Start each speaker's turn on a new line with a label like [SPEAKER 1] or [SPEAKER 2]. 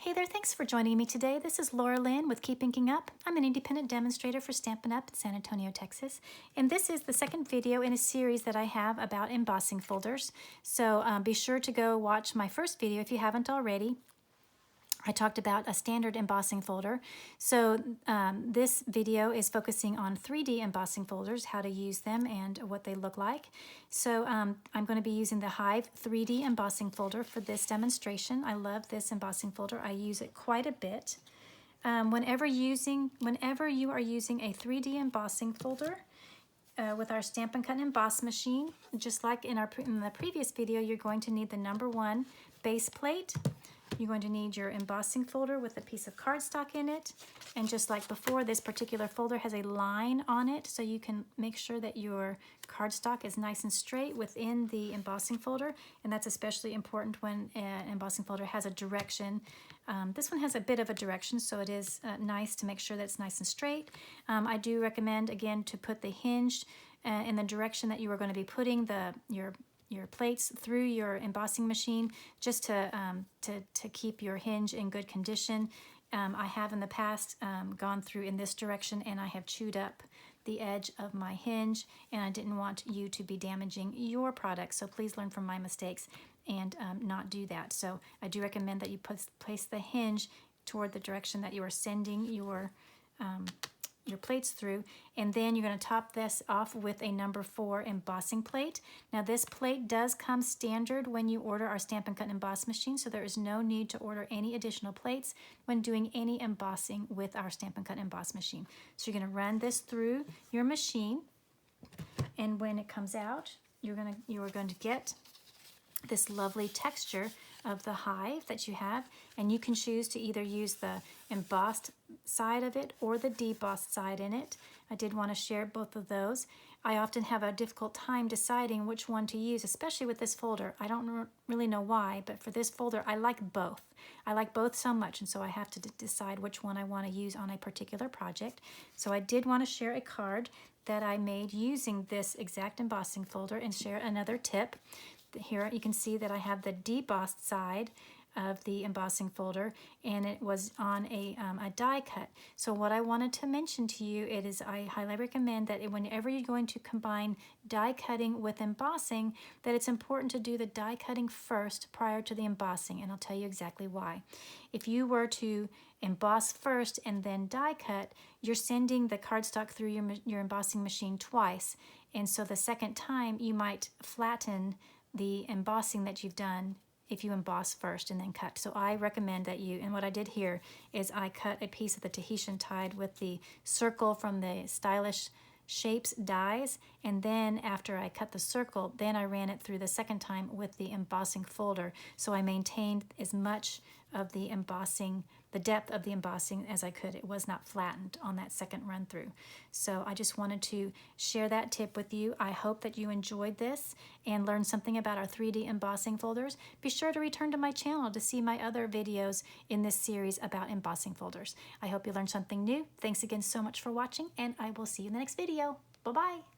[SPEAKER 1] Hey there, thanks for joining me today. This is Laura Lynn with Keep Inking Up. I'm an independent demonstrator for Stampin' Up in San Antonio, Texas. And this is the second video in a series that I have about embossing folders. So be sure to go watch my first video if you haven't already. I talked about a standard embossing folder. So this video is focusing on 3D embossing folders, how to use them and what they look like. So I'm going to be using the Hive 3D embossing folder for this demonstration. I love this embossing folder. I use it quite a bit. Whenever you are using a 3D embossing folder, with our Stampin' Cut and Emboss machine, just like in the previous video, you're going to need the #1 base plate. You're going to need your embossing folder with a piece of cardstock in it. And just like before, this particular folder has a line on it, so you can make sure that your cardstock is nice and straight within the embossing folder. And that's especially important when an embossing folder has a direction. This one has a bit of a direction, so it is nice to make sure that it's nice and straight. I do recommend, again, to put the hinge in the direction that you are going to be putting your plates through your embossing machine, just to keep your hinge in good condition. I have in the past gone through in this direction, and I have chewed up the edge of my hinge, and I didn't want you to be damaging your product, so please learn from my mistakes and not do that. So I do recommend that you place the hinge toward the direction that you are sending your plates through, and then you're going to top this off with a #4 embossing plate. Now this plate does come standard when you order our Stampin' Cut and Emboss machine, so there is no need to order any additional plates when doing any embossing with our Stampin' Cut and Emboss machine. So you're going to run this through your machine, and when it comes out, you are going to get this lovely texture of the hive that you have, and you can choose to either use the embossed side of it or the debossed side in it. I did want to share both of those. I often have a difficult time deciding which one to use, especially with this folder. I don't really know why, but for this folder, I like both. I like both so much, and so I have to decide which one I want to use on a particular project. So I did want to share a card that I made using this exact embossing folder and share another tip. Here you can see that I have the debossed side of the embossing folder, and it was on a die cut. So what I wanted to mention to you, I highly recommend that whenever you're going to combine die cutting with embossing, that it's important to do the die cutting first prior to the embossing, and I'll tell you exactly why. If you were to emboss first and then die cut, you're sending the cardstock through your embossing machine twice, and so the second time you might flatten the embossing that you've done if you emboss first and then cut. So I recommend that and what I did here is I cut a piece of the Tahitian Tide with the circle from the Stylish Shapes dies, and then after I cut the circle, then I ran it through the second time with the embossing folder. So I maintained as much of the embossing, the depth of the embossing as I could. It was not flattened on that second run through. So I just wanted to share that tip with you. I hope that you enjoyed this and learned something about our 3D embossing folders. Be sure to return to my channel to see my other videos in this series about embossing folders. I hope you learned something new. Thanks again so much for watching, and I will see you in the next video. Bye-bye.